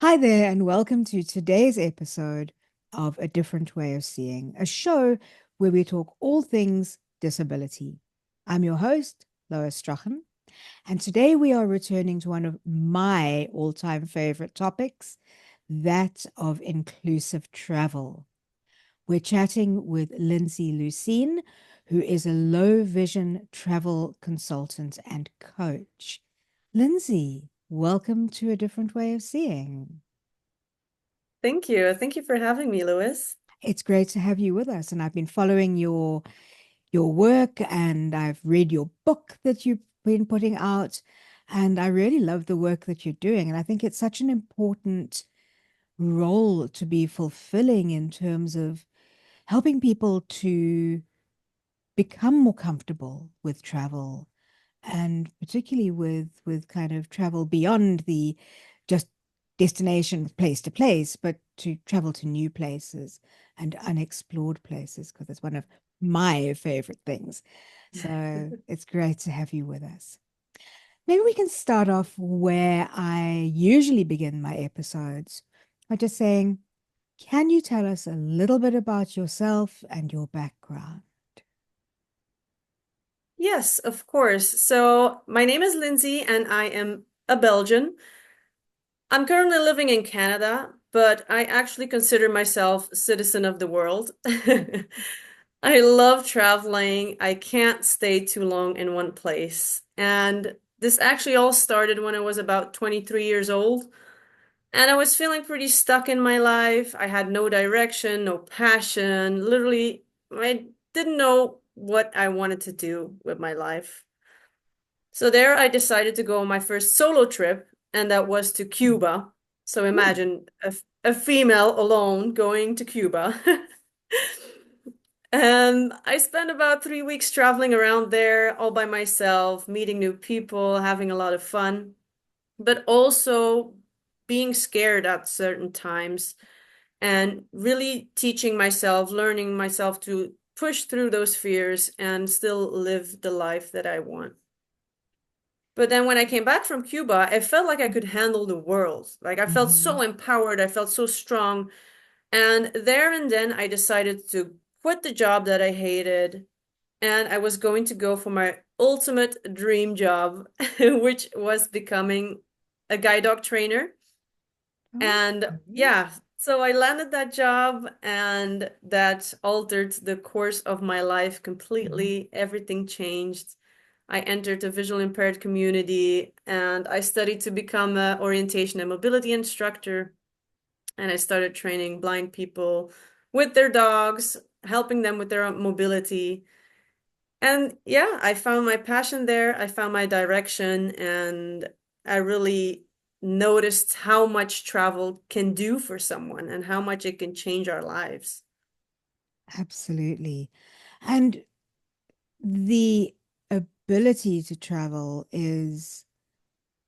Hi there, and welcome to today's episode of A Different Way of Seeing, a show where we talk all things disability. I'm your host, Lois Strachan, and today we are returning to one of my all-time favorite topics, that of inclusive travel. We're chatting with Linsay Lusyne, who is a low vision travel consultant and coach. Lindsay, welcome to A Different Way of Seeing. Thank you. Thank you for having me, Lois. It's great to have you with us, and I've been following your work, and I've read your book that you've been putting out, and I really love the work that you're doing. And I think it's such an important role to be fulfilling in terms of helping people to become more comfortable with travel, and particularly with kind of travel beyond the just destination place to place, but to travel to new places and unexplored places, because it's one of my favorite things. So it's great to have you with us. Maybe we can start off where I usually begin my episodes by just saying, can you tell us a little bit about yourself and your background? Yes, of course. So, my name is Lindsay and I am a Belgian. I'm currently living in Canada, but I actually consider myself a citizen of the world. I love traveling. I can't stay too long in one place. And this actually all started when I was about 23 years old. And I was feeling pretty stuck in my life. I had no direction, no passion. Literally, I didn't know what I wanted to do with my life. So there I decided to go on my first solo trip, and that was to Cuba. So Ooh. imagine a female alone going to Cuba. And I spent about 3 weeks traveling around there all by myself, meeting new people, having a lot of fun, but also being scared at certain times and really teaching myself, learning myself to push through those fears and still live the life that I want. But then when I came back from Cuba, I felt like I could handle the world. Like I felt so Mhm. empowered, I felt so strong. And there and then I decided to quit the job that I hated and I was going to go for my ultimate dream job, which was becoming a guide dog trainer. And Okay. yeah, so I landed that job and that altered the course of my life Mhm. completely. Everything changed. I entered a visual impaired community and I studied to become an orientation and mobility instructor. And I started training blind people with their dogs, helping them with their mobility. And yeah, I found my passion there. I found my direction, and I really noticed how much travel can do for someone and how much it can change our lives. Absolutely. And the ability to travel is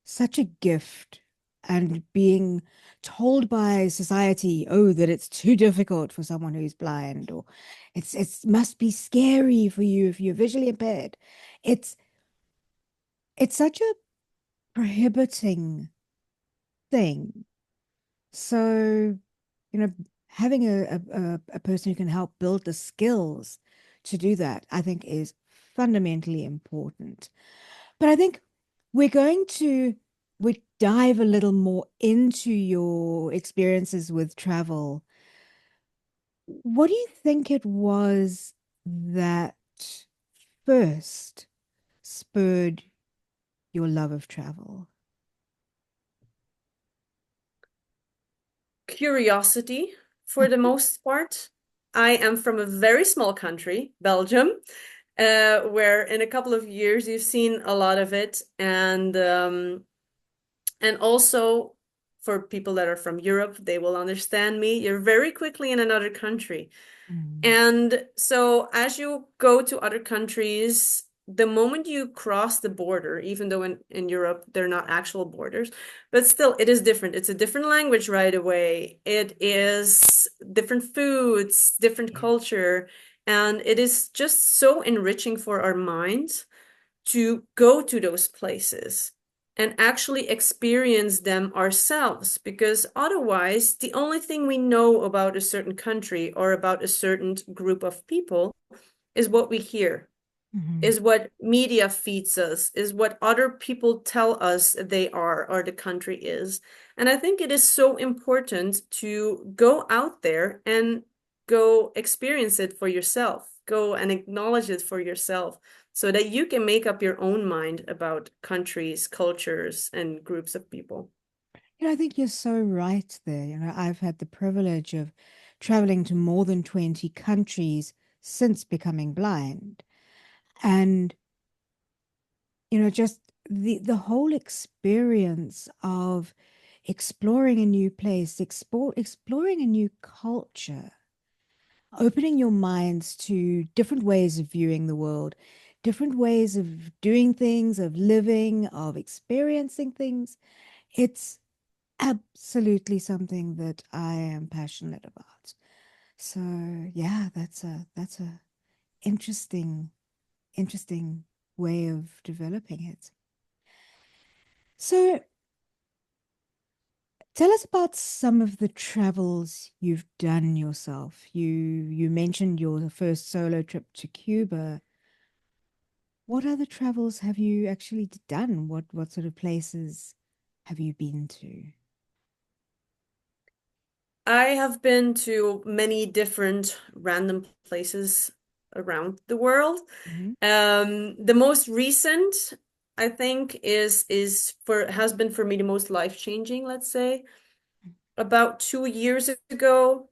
such a gift. And being told by society, oh, that it's too difficult for someone who's blind, or it's must be scary for you if you're visually impaired. It's it's such a prohibiting thing. So, having a person who can help build the skills to do that, I think is fundamentally important. But I think we're going to we dive a little more into your experiences with travel. What do you think it was that first spurred your love of travel? Curiosity, for the most part. I am from a very small country, Belgium, where in a couple of years you've seen a lot of it, and also for people that are from Europe, they will understand me. You're very quickly in another country. Mm. And so as you go to other countries, the moment you cross the border, even though in Europe they're not actual borders, but still it is different. It's a different language right away. It is different foods, different Yeah. culture, and it is just so enriching for our minds to go to those places. and actually experience them ourselves. Because otherwise, the only thing we know about a certain country or about a certain group of people is what we hear, Hmm. is what media feeds us, is what other people tell us they are or the country is. And I think it is so important to go out there and go experience it for yourself, go and acknowledge it for yourself so that you can make up your own mind about countries, cultures, and groups of people. I think you're so right there. I've had the privilege of traveling to more than 20 countries since becoming blind. And, just the whole experience of exploring a new place, exploring a new culture, opening your minds to different ways of viewing the world, different ways of doing things, of living, of experiencing things. It's absolutely something that I am passionate about. So yeah, that's a interesting interesting way of developing it. So tell us about some of the travels you've done yourself. You mentioned your first solo trip to Cuba. What other travels have you actually done? What sort of places have you been to? I have been to many different random places around the world. Hmm. The most recent, I think, is for has been for me the most life-changing, let's say. About 2 years ago,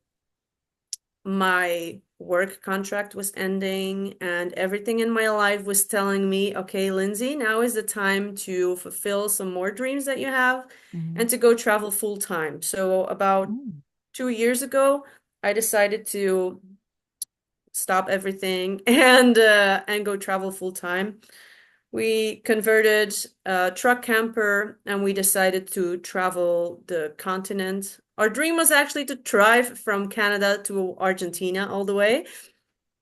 my work contract was ending, and everything in my life was telling me, okay, Lindsay, now is the time to fulfill some more dreams that you have Hmm. and to go travel full time. So about Oh. 2 years ago, I decided to stop everything and go travel full time. We converted a truck camper and we decided to travel the continent. Our dream was actually to drive from Canada to Argentina all the way.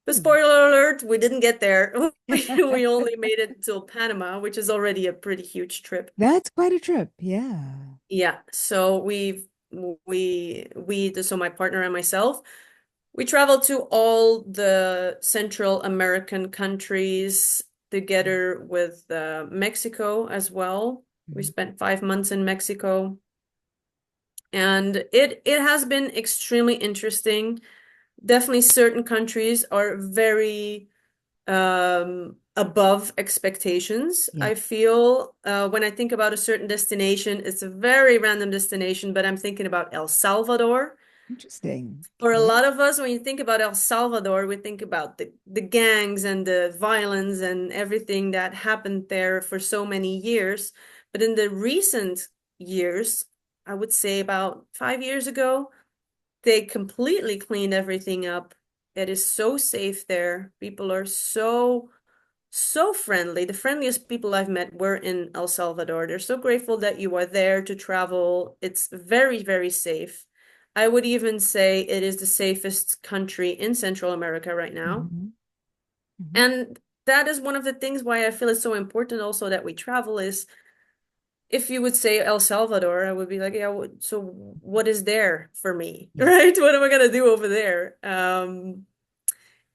But Hmm. spoiler alert, we didn't get there. We only made it till Panama, which is already a pretty huge trip. That's quite a trip. Yeah. Yeah, so so my partner and myself, we traveled to all the Central American countries together with Mexico as well. We Mhm. spent 5 months in Mexico, and it has been extremely interesting. Definitely, certain countries are very above expectations. Yeah. I feel when I think about a certain destination, it's a very random destination, but I'm thinking about El Salvador. Interesting. For a Okay. lot of us, when you think about El Salvador, we think about the gangs and the violence and everything that happened there for so many years. But in the recent years, I would say about 5 years ago, they completely cleaned everything up. It is so safe there. People are so friendly. The friendliest people I've met were in El Salvador. They're so grateful that you are there to travel. It's very, very safe. I would even say it is the safest country in Central America right now. Hmm. Hmm. And that is one of the things why I feel it's so important also that we travel is if you would say El Salvador, I would be like, yeah, so what is there for me, Yeah. right? What am I gonna do over there?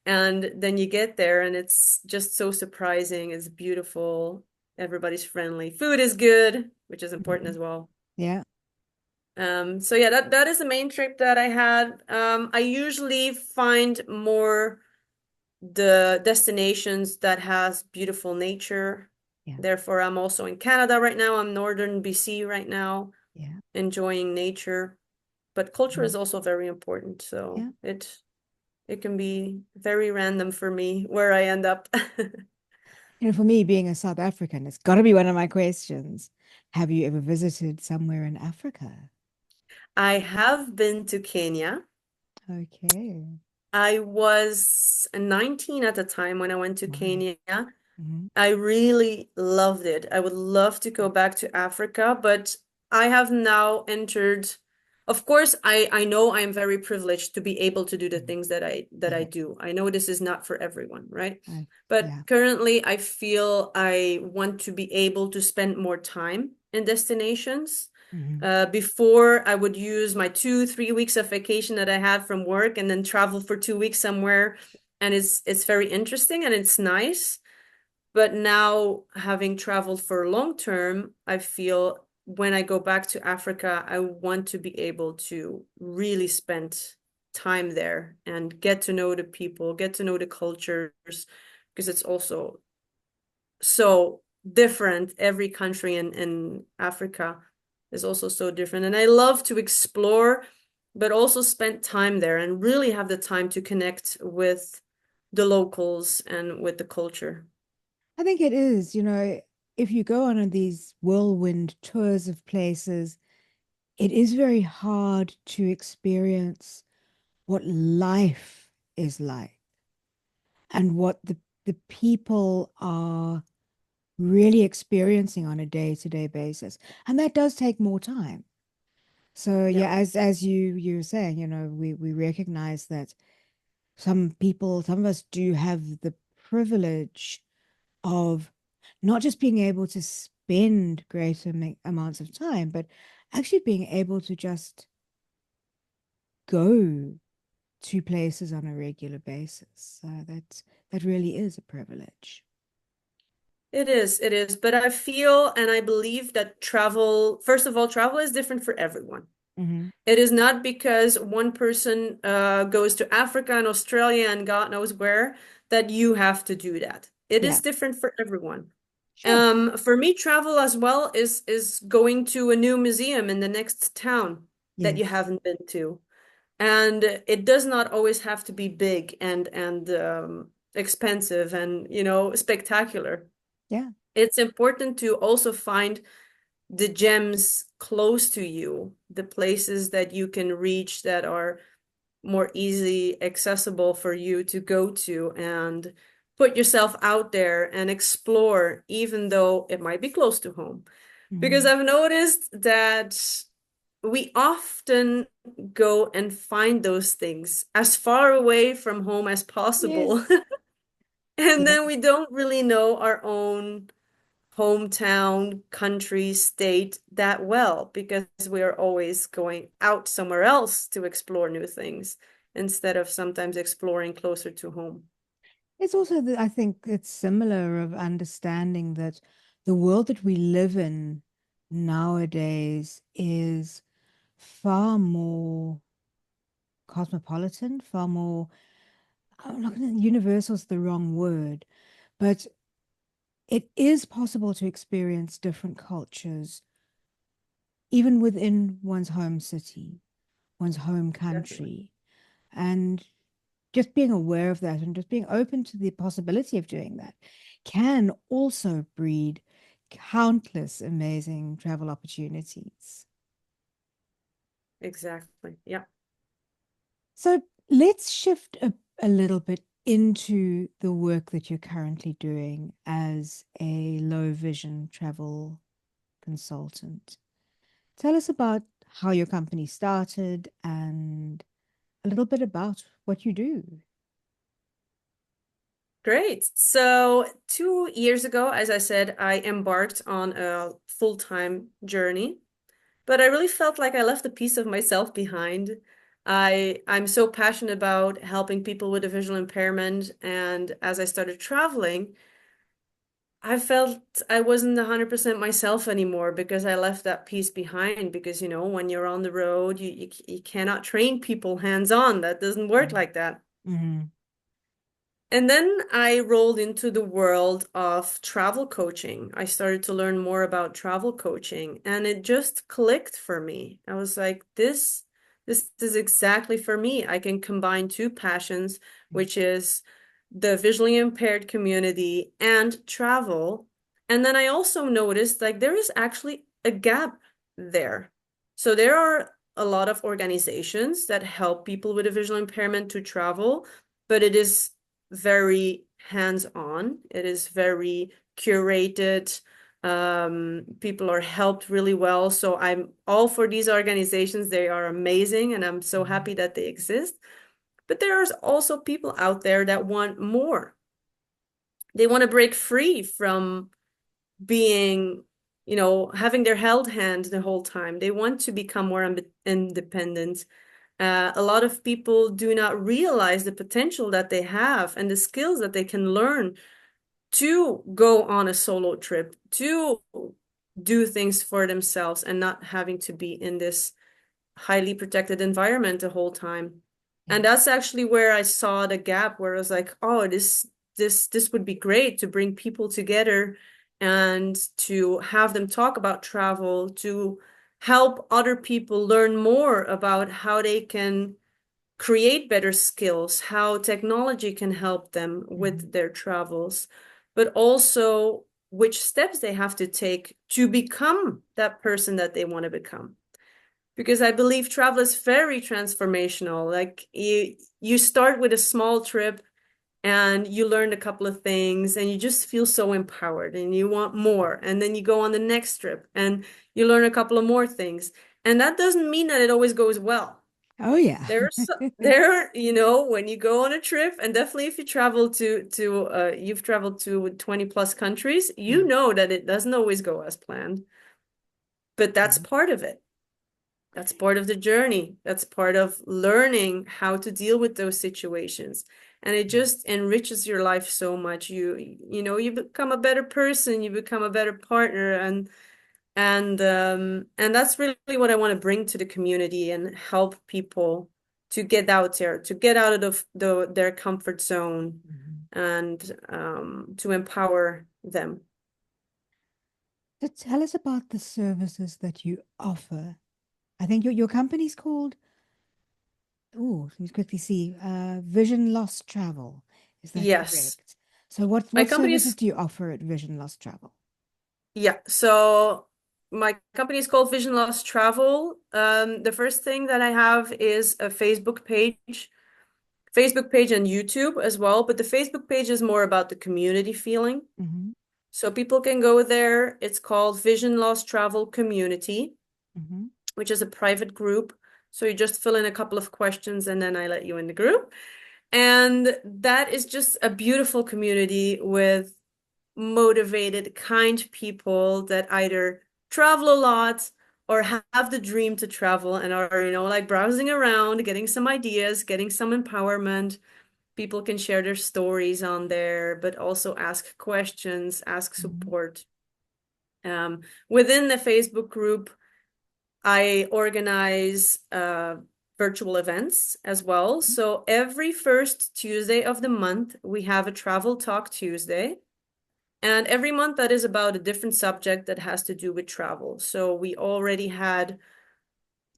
And then you get there and it's just so surprising. It's beautiful. Everybody's friendly. Food is good, which is important Mhm. as well. Yeah. So yeah, that is the main trip that I had. I usually find more the destinations that has beautiful nature. Yeah. Therefore, I'm also in Canada right now. I'm northern BC right now, Yeah. enjoying nature. But culture Mhm. is also very important. So Yeah. it can be very random for me where I end up. For me, being a South African, it's got to be one of my questions. Have you ever visited somewhere in Africa? I have been to Kenya. Okay. I was 19 at the time when I went to Wow. Kenya. Hmm. I really loved it. I would love to go back to Africa, but I have now entered. Of course, I know I am very privileged to be able to do the things that I Yeah. do. I know this is not for everyone, right? I, But yeah. currently, I feel I want to be able to spend more time. in destinations. Hmm. Before I would use my 2, 3 weeks of vacation that I had from work and then travel for 2 weeks somewhere. And it's very interesting and it's nice. But now, having traveled for long term, I feel when I go back to Africa, I want to be able to really spend time there and get to know the people, get to know the cultures, because it's also so different. Every country in Africa is also so different. And I love to explore, but also spend time there and really have the time to connect with the locals and with the culture. I think it is, if you go on these whirlwind tours of places, it is very hard to experience what life is like and what the people are really experiencing on a day-to-day basis. And that does take more time. So Yeah. yeah, as you were saying, we recognize that some of us do have the privilege of not just being able to spend greater amounts of time, but actually being able to just go to places on a regular basis. So that really is a privilege. It is. But I feel and I believe that travel, first of all, travel is different for everyone. Hmm. It is not because one person goes to Africa and Australia and God knows where that you have to do that. It Yeah, is different for everyone. sure. For me, travel as well is going to a new museum in the next town that you Yes. haven't been to. And it does not always have to be big and expensive and, spectacular. Yeah. It's important to also find the gems close to you, the places that you can reach that are more easily accessible for you to go to and put yourself out there and explore, even though it might be close to home. Because Hmm. I've noticed that we often go and find those things as far away from home as possible. Yes. And Yeah. then we don't really know our own hometown, country, state that well because we are always going out somewhere else to explore new things instead of sometimes exploring closer to home. It's also I think it's similar of understanding that the world that we live in nowadays is far more cosmopolitan, far more, I'm not gonna, universal is the wrong word, but it is possible to experience different cultures even within one's home city, one's home Definitely. country. And just being aware of that and just being open to the possibility of doing that can also breed countless amazing travel opportunities. Exactly. Yeah. So let's shift a little bit into the work that you're currently doing as a low vision travel consultant. Tell us about how your company started and a little bit about what you do. Great. So 2 years ago, as I said, I embarked on a full-time journey, but I really felt like I left a piece of myself behind. I'm so passionate about helping people with a visual impairment, and as I started traveling, I felt I wasn't 100% myself anymore because I left that piece behind because when you're on the road, you cannot train people hands-on. That doesn't work like that. Mm-hmm. And then I rolled into the world of travel coaching. I started to learn more about travel coaching and it just clicked for me. I was like, this is exactly for me. I can combine two passions, which is the visually impaired community and travel. And then I also noticed like there is actually a gap there. So there are a lot of organizations that help people with a visual impairment to travel, but it is very hands-on. It is very curated. People are helped really well. So I'm all for these organizations. They are amazing, and I'm so happy that they exist. But there's also people out there that want more. They want to break free from being having their held hand the whole time. They want to become more independent. A lot of people do not realize the potential that they have and the skills that they can learn to go on a solo trip, to do things for themselves and not having to be in this highly protected environment the whole time. And Yes. that's actually where I saw the gap where I was like, oh, this would be great to bring people together and to have them talk about travel, to help other people learn more about how they can create better skills, how technology can help them Mhm. with their travels, but also which steps they have to take to become that person that they want to become. Because I believe travel is very transformational. Like you start with a small trip and you learn a couple of things and you just feel so empowered and you want more. And then you go on the next trip and you learn a couple of more things. And that doesn't mean that it always goes well. Oh, yeah. When you go on a trip, and definitely if you travel you've traveled to 20 plus countries, you Yes. know that it doesn't always go as planned. But that's Mhm. part of it. That's part of the journey. That's part of learning how to deal with those situations. And it Yes. just enriches your life so much. You become a better person, you become a better partner, and that's really what I want to bring to the community and help people to get out there, to get out of their comfort zone Mhm. and to empower them. So tell us about the services that you offer. I think your company's called, oh, let me quickly see, Vision Loss Travel. Is that Yes. correct? So what My what services company's do you offer at Vision Loss Travel? Yeah, so my company is called Vision Loss Travel. The first thing that I have is a Facebook page and YouTube as well, but the Facebook page is more about the community feeling. Mm-hmm. So people can go there. It's called Vision Loss Travel Community, Mm-hmm. which is a private group. So you just fill in a couple of questions and then I let you in the group. And that is just a beautiful community with motivated, kind people that either travel a lot or have the dream to travel and are, like browsing around, getting some ideas, getting some empowerment. People can share their stories on there, but also ask questions, ask Mm-hmm. support. Within the Facebook group, I organize virtual events as well. So every first Tuesday of the month, we have a Travel Talk Tuesday. And every month that is about a different subject that has to do with travel. So we already had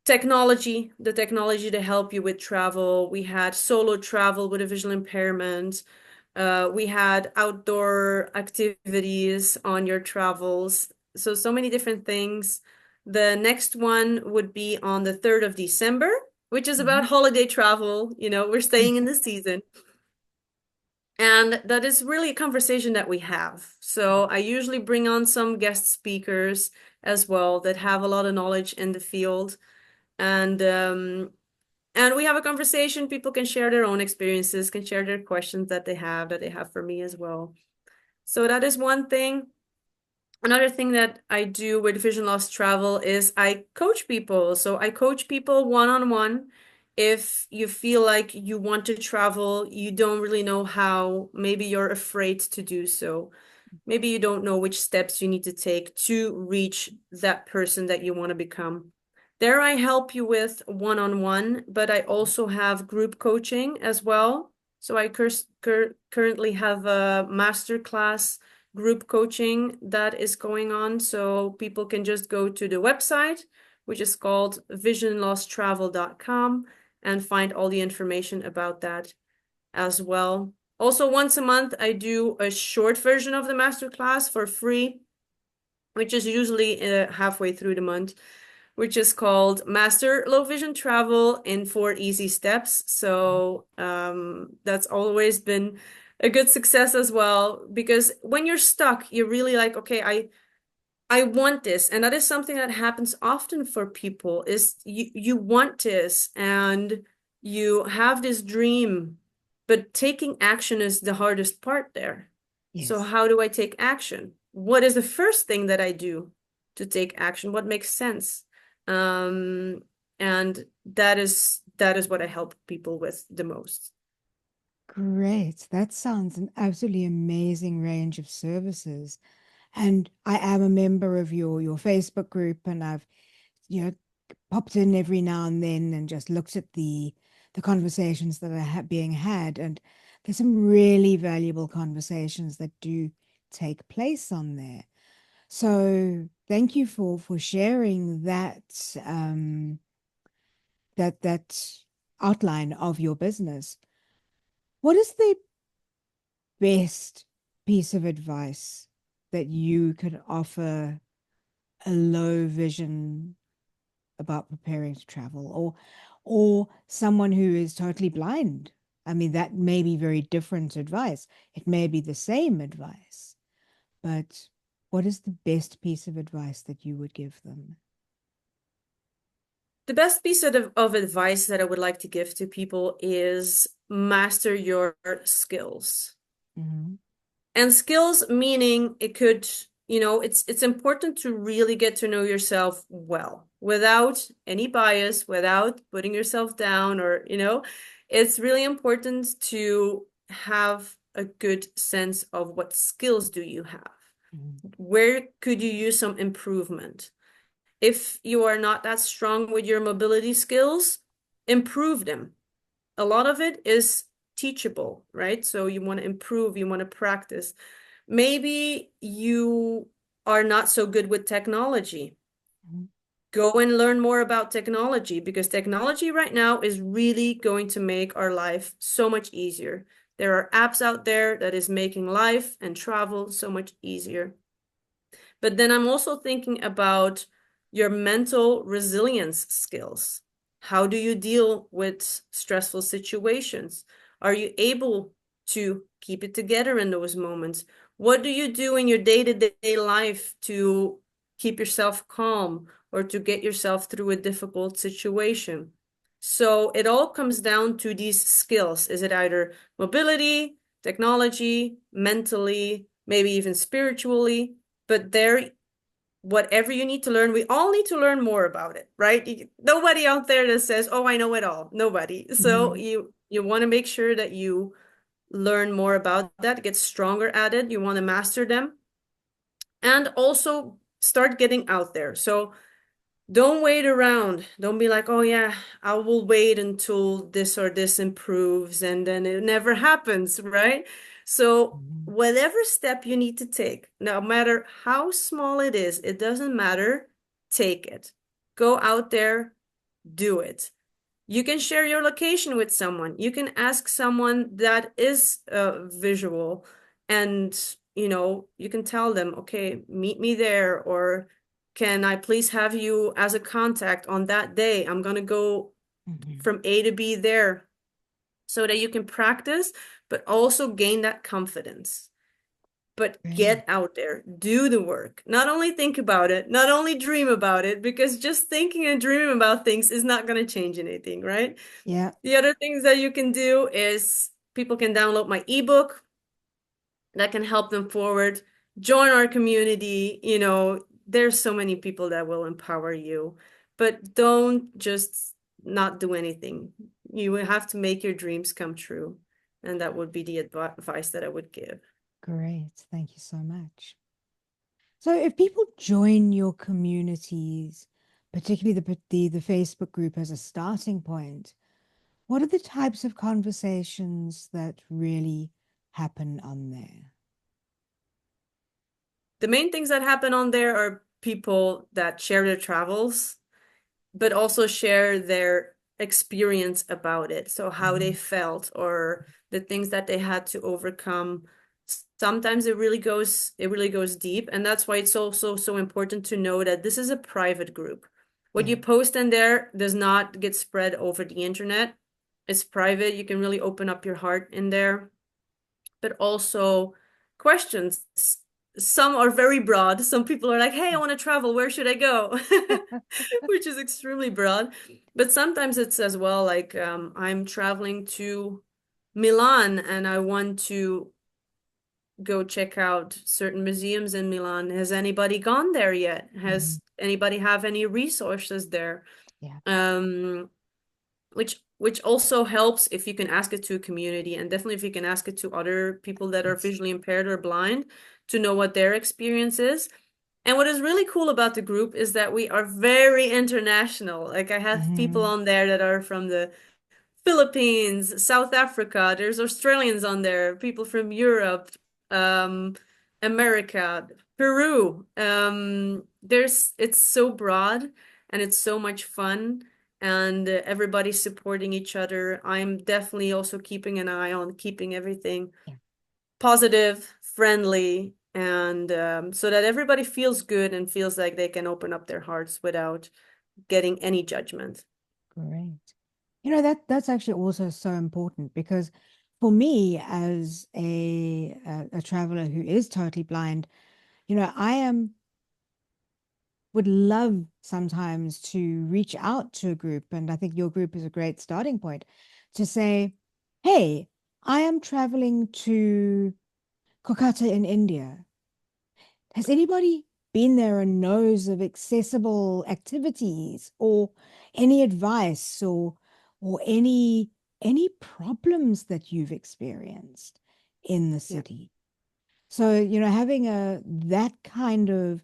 the technology to help you with travel. We had solo travel with a visual impairment. We had outdoor activities on your travels. So many different things. The next one would be on the 3rd of December, which is about Mm-hmm. holiday travel. We're staying in the season. And that is really a conversation that we have. So I usually bring on some guest speakers as well that have a lot of knowledge in the field. And we have a conversation. People can share their own experiences, can share their questions that they have for me as well. So that is one thing. Another thing that I do with vision loss travel is I coach people. So I coach people one-on-one. If you feel like you want to travel, you don't really know how, maybe you're afraid to do so. Maybe you don't know which steps you need to take to reach that person that you want to become. There I help you with one-on-one, but I also have group coaching as well. So I currently have a master class group coaching that is going on. So people can just go to the website, which is called visionlosstravel.com, and find all the information about that as well. Also, once a month, I do a short version of the master class for free, which is usually halfway through the month, which is called Master Low Vision Travel in 4 Easy Steps. So that's always been a good success as well, because when you're stuck, you're really like, okay, I want this. And that is something that happens often for people is you want this and you have this dream, but taking action is the hardest part there. So Yes. how do I take action? What is the first thing that I do? to take action, what makes sense. Um, and that is what I help people with the most. Great. That sounds an absolutely amazing range of services. And I am a member of your Facebook group, and I've, you know, popped in every now and then and just looked at the conversations that are being had. And there's some really valuable conversations that do take place on there. So thank you for sharing that outline of your business. What is the best piece of advice that you could offer a low vision about preparing to travel, or someone who is totally blind? I mean, that may be very different advice. It may be the same advice, but what is the best piece of advice that you would give them? The best piece of advice that I would like to give to people is master your skills. Hmm. And skills meaning it could, it's important to really get to know yourself well without any bias, without putting yourself down or, it's really important to have a good sense of what skills do you have. Hmm. Where could you use some improvement? If you are not that strong with your mobility skills, improve them. A lot of it is teachable, right? So you want to improve, you want to practice. Maybe you are not so good with technology. Go and learn more about technology because technology right now is really going to make our life so much easier. There are apps out there that is making life and travel so much easier. But then I'm also thinking about your mental resilience skills. How do you deal with stressful situations? Are you able to keep it together in those moments? What do you do in your day-to-day life to keep yourself calm or to get yourself through a difficult situation? So it all comes down to these skills. Is it either mobility, technology, mentally, maybe even spiritually? But there, whatever you need to learn, we all need to learn more about it, right? Nobody out there that says, "Oh, I know it all." Nobody. So Hmm. you want to make sure that you learn more about that, get stronger at it. You want to master them and also start getting out there. So don't wait around. Don't be like, oh yeah, I will wait until this or this improves, and then it never happens, right? So Hmm. whatever step you need to take, no matter how small it is, it doesn't matter, take it. Go out there, do it. You can share your location with someone. You can ask someone that is visual and you can tell them, okay, meet me there, or can I please have you as a contact on that day? I'm gonna go Hmm. from A to B there so that you can practice, but also gain that confidence. But Great. get out there, do the work. Not only think about it, not only dream about it, because just thinking and dreaming about things is not going to change anything, right? Yeah. The other things that you can do is people can download my ebook that can help them forward. Join our community. There's so many people that will empower you, but don't just not do anything. You will have to make your dreams come true. And that would be the advice that I would give. Great. Thank you so much. So if people join your communities, particularly the Facebook group as a starting point, what are the types of conversations that really happen on there? The main things that happen on there are people that share their travels, but also share their experience about it. So how they Mhm. felt or the things that they had to overcome. Sometimes it really goes deep. And that's why it's also so important to know that this is a private group. What Yeah. you post in there does not get spread over the internet. It's private. You can really open up your heart in there, but also questions. Some are very broad. Some people are like, hey, I want to travel. Where should I go? Which is extremely broad. But sometimes it's as well like I'm traveling to Milan and I want to go check out certain museums in Milan. Has anybody gone there yet? Mhm. Has anybody have any resources there? Yeah. Um, which also helps if you can ask it to a community, and definitely if you can ask it to other people that are Yes. visually impaired or blind to know what their experience is. And what is really cool about the group is that we are very international. Like I have people Mhm. on there that are from the Philippines, South Africa, there's Australians on there, people from Europe, um, America, Peru. It's so broad and it's so much fun and everybody's supporting each other. I'm definitely also keeping an eye on keeping everything Yeah. positive, friendly, and so that everybody feels good and feels like they can open up their hearts without getting any judgment. Great. That's actually also so important because for me as a traveler who is totally blind, I am would love sometimes to reach out to a group, and I think your group is a great starting point to say, "Hey, I am traveling to Kolkata in India. Has anybody been there and knows of accessible activities or any advice or any problems that you've experienced in the Yeah. city?" So, having that kind of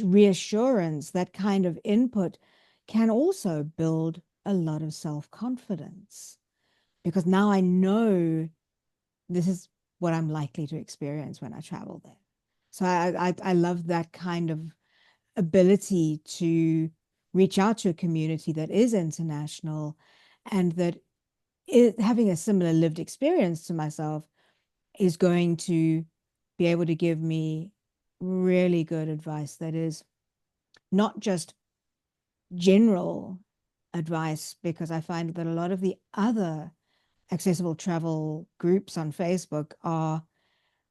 reassurance, that kind of input can also build a lot of self-confidence because now I know this is what I'm likely to experience when I travel there. So I love that kind of ability to reach out to a community that is international and that having a similar lived experience to myself is going to be able to give me really good advice that is not just general advice, because I find that a lot of the other accessible travel groups on Facebook are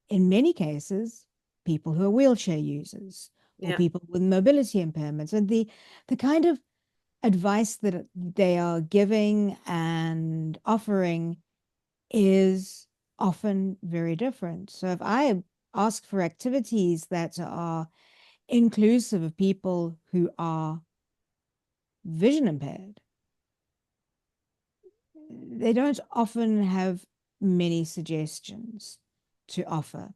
in many cases, people who are wheelchair users or Yeah. people with mobility impairments. And the kind of advice that they are giving and offering is often very different. So if I ask for activities that are inclusive of people who are vision impaired, they don't often have many suggestions to offer.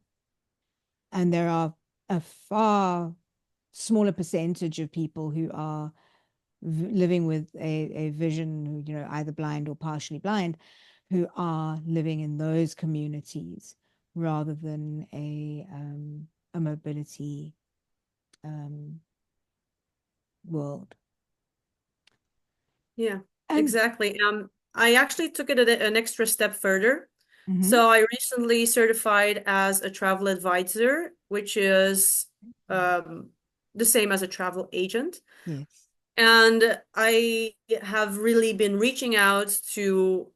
And there are a far smaller percentage of people who are living with a vision, either blind or partially blind, who are living in those communities rather than a mobility um, world. Yeah, And exactly. I actually took it an extra step further. mhm, So I recently certified as a travel advisor, which is um, the same as a travel agent. yes, And I have really been reaching out to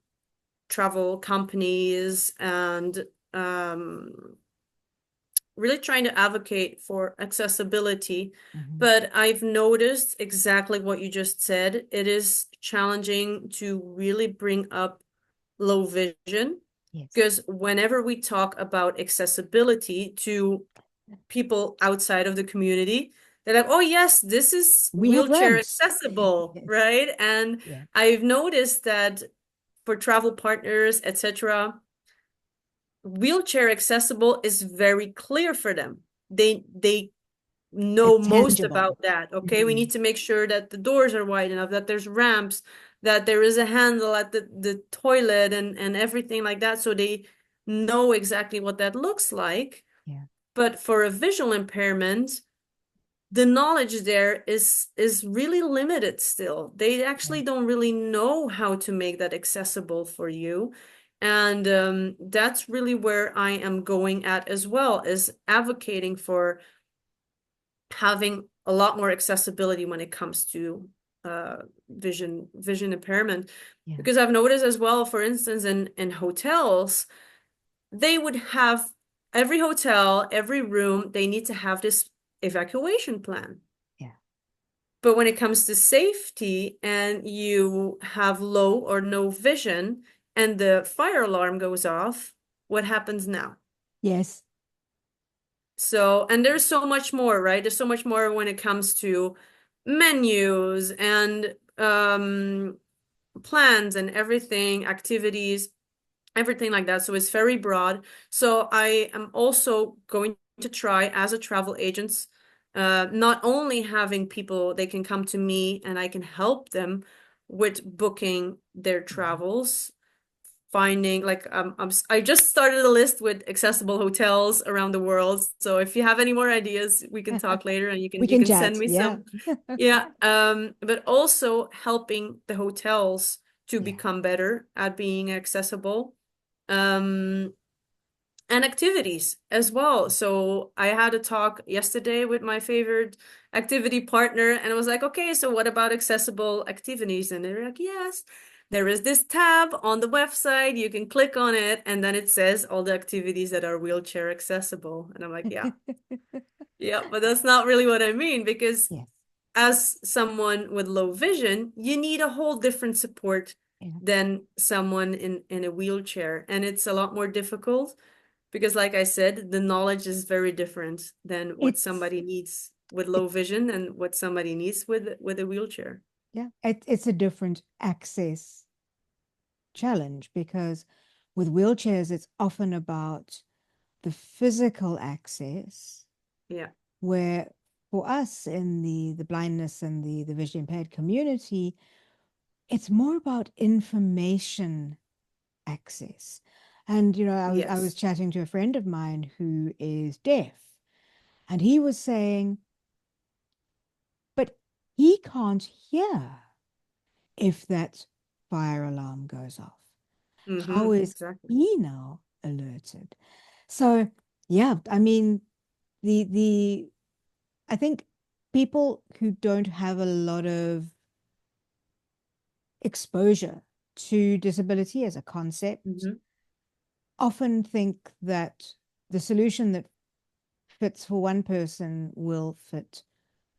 travel companies and really trying to advocate for accessibility. mhm, But I've noticed exactly what you just said. It is challenging to really bring up low vision yes, because whenever we talk about accessibility to people outside of the community, they're like, oh, yes, this is we have wheelchair ramps. accessible, Yes, right? And yeah, I've noticed that for travel partners, etc., wheelchair accessible is very clear for them. They know it's most tangible. about that. Okay, we Mhm, need to make sure that the doors are wide enough, that there's ramps, that there is a handle at the toilet and everything like that, so they know exactly what that looks like. yeah, But for a visual impairment, the knowledge there is really limited still. They yeah, actually don't really know how to make that accessible for you. And that's really where I am going at as well, is advocating for having a lot more accessibility when it comes to vision impairment. yeah, Because I've noticed as well, for instance, in hotels, they would have every hotel, every room, they need to have this evacuation plan. yeah. But when it comes to safety and you have low or no vision and the fire alarm goes off, what happens now? Yes. So, and there's so much more, right? There's so much more when it comes to menus and plans and everything, activities, everything like that. So it's very broad. So I am also going to try as a travel agent, not only having people, they can come to me and I can help them with booking their Mhm. travels, finding like I just started a list with accessible hotels around the world. So if you have any more ideas, we can talk later and We you can can send chat. me Yeah. some. Yeah, but also helping the hotels to Yeah. become better at being accessible. Um, and activities as well. So I had a talk yesterday with my favorite activity partner, and I was like, okay, so what about accessible activities? And they're like, yes, there is this tab on the website. You can click on it, and then it says all the activities that are wheelchair accessible. And I'm like, yeah, yeah, but that's not really what I mean because Yes. as someone with low vision, you need a whole different support Yeah. than someone in a wheelchair, and it's a lot more difficult because, like I said, the knowledge is very different than what It's somebody needs with it low vision and what somebody needs with a wheelchair. yeah, it's a different access challenge because with wheelchairs, it's often about the physical access, Yeah. where for us in the blindness and the visually impaired community, it's more about information access. And I was Yes. chatting to a friend of mine who is deaf, and he was saying, but he can't hear if that fire alarm goes off. How is Exactly. he now alerted? So yeah, I mean the I think people who don't have a lot of exposure to disability as a concept hmm often think that the solution that fits for one person will fit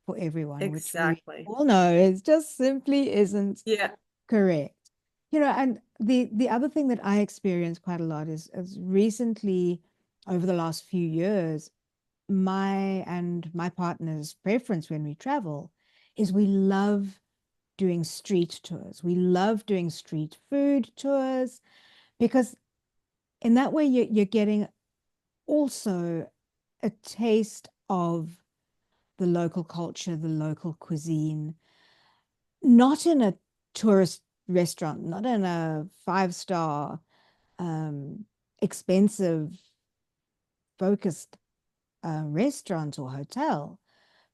for everyone, which we Exactly. all know is just simply isn't Yeah. correct. And the other thing that I experience quite a lot is recently over the last few years, my partner's preference when we travel is we love doing street tours. We love doing street food tours because in that way you're getting also a taste of the local culture, the local cuisine, not in a tourist restaurant, not in a five-star expensive focused restaurant or hotel,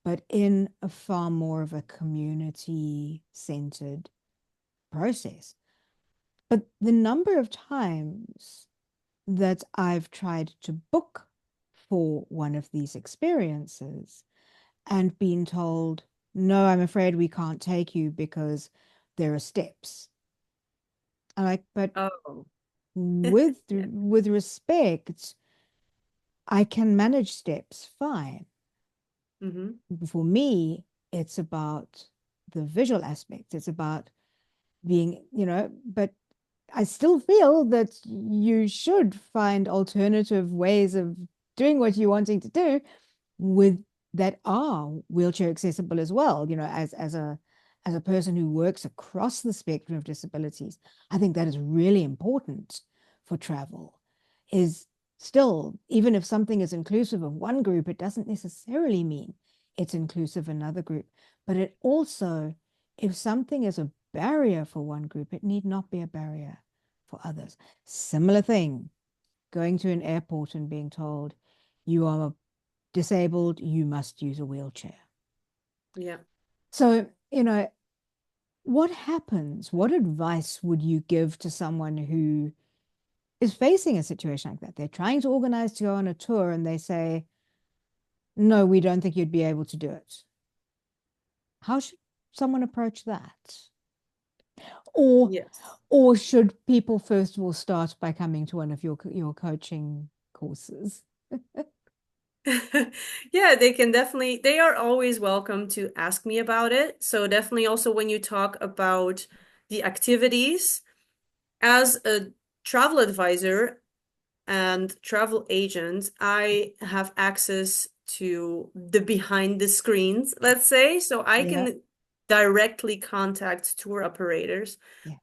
but in a far more of a community centered process. But the number of times that I've tried to book for one of these experiences and been told, no, I'm afraid we can't take you because there are steps. I'm like, but Oh. with Yeah. with respect, I can manage steps fine. hmm For me, it's about the visual aspects. It's about being, but I still feel that you should find alternative ways of doing what you're wanting to do with that are wheelchair accessible as well. As a person who works across the spectrum of disabilities, I think that is really important for travel. Is still, even if something is inclusive of one group, it doesn't necessarily mean it's inclusive of another group. But it also, if something is a barrier for one group, it need not be a barrier for others. Similar thing, going to an airport and being told you are disabled, you must use a wheelchair. Yeah. So, what happens? What advice would you give to someone who is facing a situation like that? They're trying to organize to go on a tour and they say, no, we don't think you'd be able to do it. How should someone approach that? Or Yes. or should people first of all start by coming to one of your coaching courses? Yeah, they can definitely, they are always welcome to ask me about it. So definitely also when you talk about the activities as a travel advisor, and travel agent, I have access to the behind the screens, let's say, so I Yeah. can directly contact tour operators. Yeah.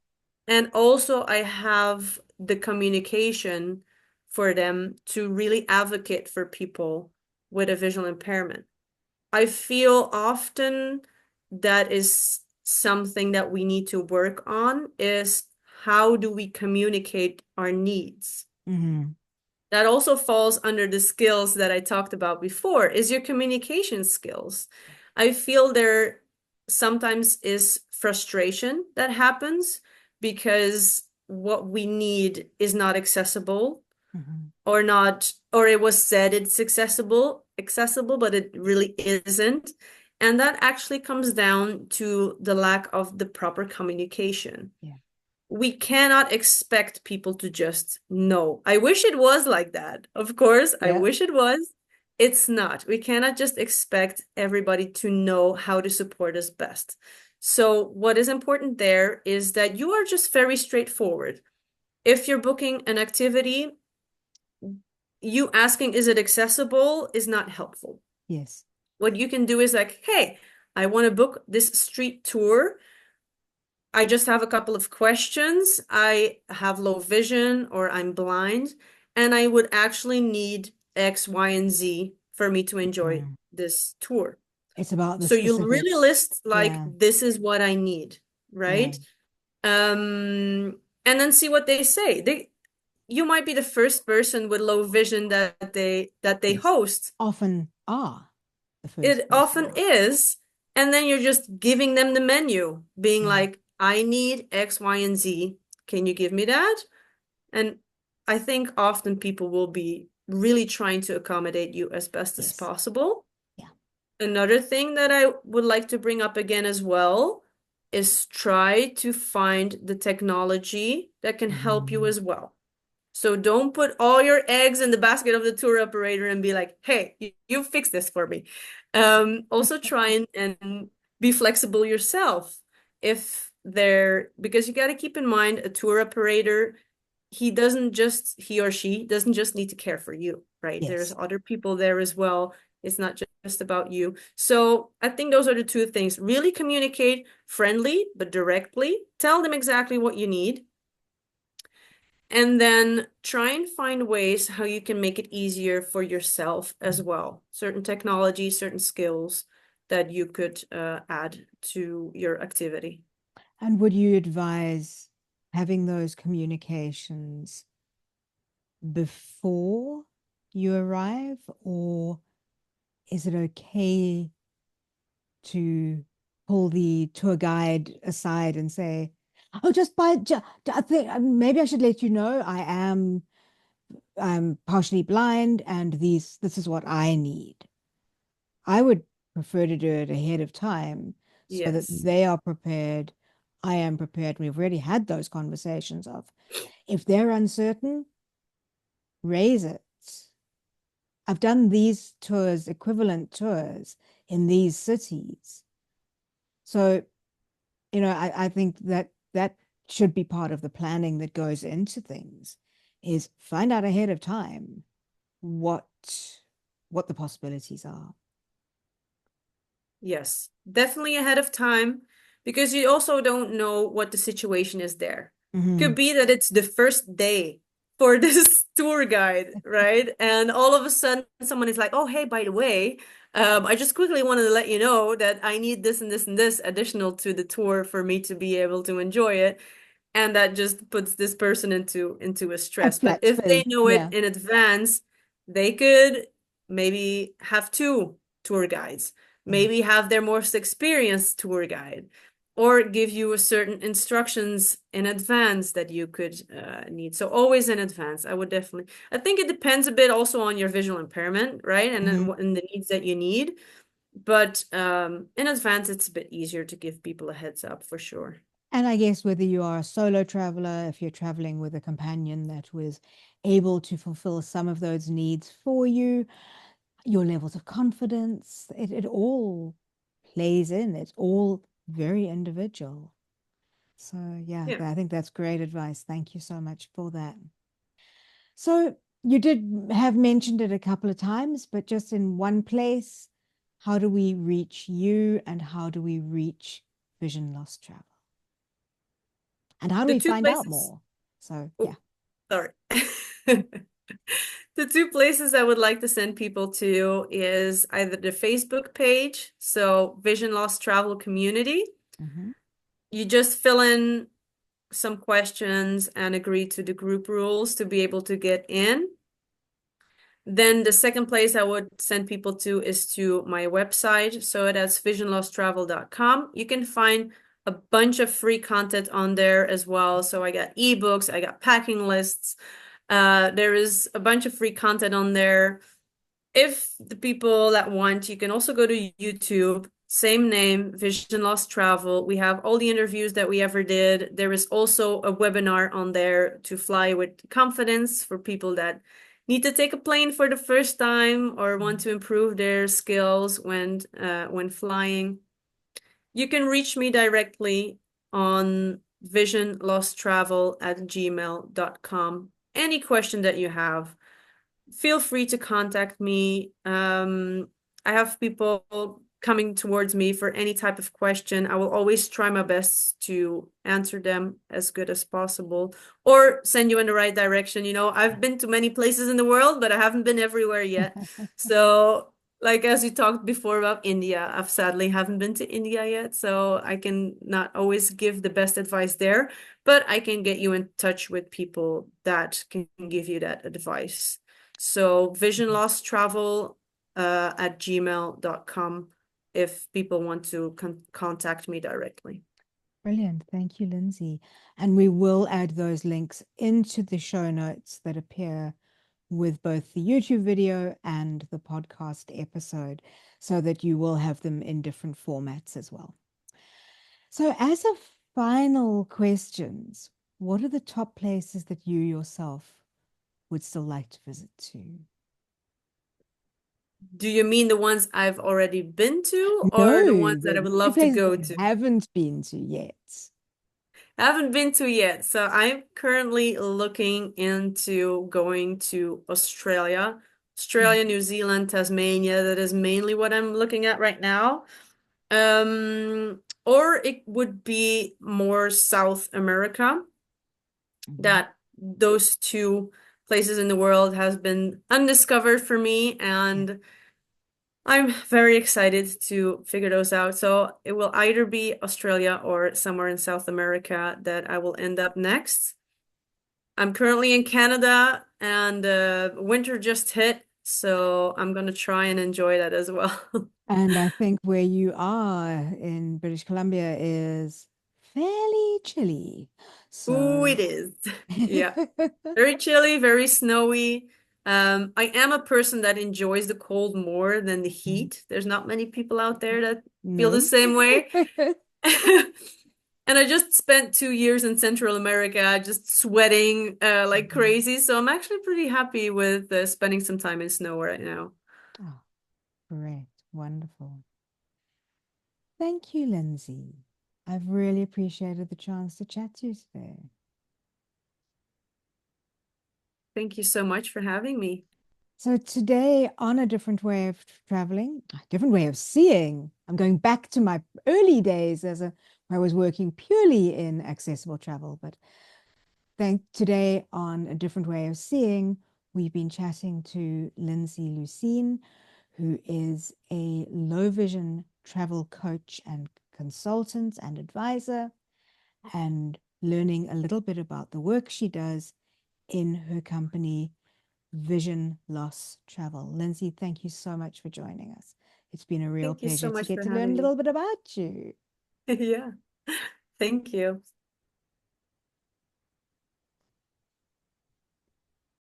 And also, I have the communication for them to really advocate for people with a visual impairment. I feel often that is something that we need to work on is how do we communicate our needs? Hmm. That also falls under the skills that I talked about before, is your communication skills. I feel there sometimes is frustration that happens because what we need is not accessible Hmm. or not, or it was said it's accessible, but it really isn't. And that actually comes down to the lack of the proper communication. Yeah. We cannot expect people to just know. I wish it was like that. Of course, I Yeah. wish it was. It's not. We cannot just expect everybody to know how to support us best. So, what is important there is that you are just very straightforward. If you're booking an activity, you asking, is it accessible, is not helpful. Yes. What you can do is like, hey, I want to book this street tour. I just have a couple of questions. I have low vision or I'm blind, and I would actually need X, Y, and Z for me to enjoy Mm. this tour. It's about the So you'll really specifics. list like, Yeah. this is what I need, Yeah. right? And then see what they say. You might be the first person with low vision that they Yes. host. Often are the first It often person. is. And then you're just giving them the menu, being Yeah. like, I need X, Y, and Z. Can you give me that? And I think often people will be really trying to accommodate you as best as Yes. possible. Yeah. Another thing that I would like to bring up again as well is try to find the technology that can help you Hmm. as well. So don't put all your eggs in the basket of the tour operator and be like, hey, you fix this for me. Also try and be flexible yourself. If they're, because you got to keep in mind a tour operator, he or she doesn't just need to care for you, right? There's Yes. other people there as well. It's not just about you. So I think those are the two things. Really communicate friendly, but directly. Tell them exactly what you need, and then try and find ways how you can make it easier for yourself as well. Certain technology, certain skills that you could add to your activity. And would you advise having those communications before you arrive, or is it okay to pull the tour guide aside and say, "Oh, I think maybe I should let you know I'm partially blind, and this is what I need." I would prefer to do it ahead of time so that Yes. they are prepared, I am prepared. We've already had those conversations of if they're uncertain, raise it. I've done these tours, equivalent tours in these cities. So, I think that that should be part of the planning that goes into things is find out ahead of time what what the possibilities are. Yes, definitely ahead of time because you also don't know what the situation is there. Hmm. Could be that it's the first day for this tour guide, right? And all of a sudden, someone is like, "Oh, hey, by the way, I just quickly wanted to let you know that I need this and this and this additional to the tour for me to be able to enjoy it." And that just puts this person into a A stress. But flat if they fizz, know it yeah, in advance, they could maybe have two tour guides, yeah. maybe have their most experienced tour guide, or give you a certain instructions in advance that you could need. So always in advance. I would definitely. I think it depends a bit also on your visual impairment, right? And then Hmm. and the needs that you need. But in advance, it's a bit easier to give people a heads up for sure. And I guess whether you are a solo traveler, if you're traveling with a companion that was able to fulfill some of those needs for you, your levels of confidence, it all plays in. It's all very individual. So, yeah, Yeah. I think that's great advice. Thank you so much for that. So, You did have mentioned it a couple of times, but just in one place, how do we reach you and how do we reach Vision Loss Travel? And how do The we two find out places, more? So, yeah. oh, sorry. The two places I would like to send people to is either the Facebook page, so Vision Loss Travel Community. Hmm. You just fill in some questions and agree to the group rules to be able to get in. Then the second place I would send people to is to my website. So that's visionlosstravel.com. You can find a bunch of free content on there as well. So I got ebooks, I got packing lists. There is a bunch of free content on there. If the people that want, you can also go to YouTube, same name, Vision Loss Travel. We have all the interviews that we ever did. There is also a webinar on there to fly with confidence for people that need to take a plane for the first time or want to improve their skills when flying. You can reach me directly on visionlosstravel@gmail.com. Any question that you have, feel free to contact me. I have people coming towards me for any type of question. I will always try my best to answer them as good as possible or send you in the right direction. You know, I've been to many places in the world, but I haven't been everywhere yet. So, like as you talked before about India, I've sadly haven't been to India yet, so I can not always give the best advice there, but I can get you in touch with people that can give you that advice. So visionlosstravel at gmail.com if people want to contact me directly. Brilliant. Thank you, Lindsay. And we will add those links into the show notes that appear with both the YouTube video and the podcast episode so that you will have them in different formats as well. So, as a final questions, what are the top places that you yourself would still like to visit to? Do you mean the ones I've already been to or the No, ones that I the would two love to places go that you to? haven't been to yet. I haven't been to yet, so I'm currently looking into going to Australia, Australia, Mhm. New Zealand, Tasmania. That is mainly what I'm looking at right now. Or it would be more South America. Mhm. That those two places in the world has been undiscovered for me, Yeah. and I'm very excited to figure those out. So it will either be Australia or somewhere in South America that I will end up next. I'm currently in Canada and winter just hit, so I'm gonna try and enjoy that as well. And I think where you are in British Columbia is fairly chilly. Ooh, So, it is. Yeah. Very chilly, very snowy. I am a person that enjoys the cold more than the heat. There's not many people out there that feel the no. same way. And I just spent 2 years in Central America, just sweating like Mhm. crazy. So I'm actually pretty happy with spending some time in snow right now. Oh, great. Wonderful. Thank you, Lindsay. I've really appreciated the chance to chat to you today. Thank you so much for having me. So today, on a different way of traveling, a different way of seeing, I'm going back to my early days where I was working purely in accessible travel. But today, on a different way of seeing, we've been chatting to Linsay Lusyne, who is a low vision travel coach and consultant and advisor, and learning a little bit about the work she does in her company, Vision Loss Travel. Lindsay, thank you so much for joining us. It's been a real Thank you so pleasure to much get for to learn a having me. little bit about you. Yeah, thank you.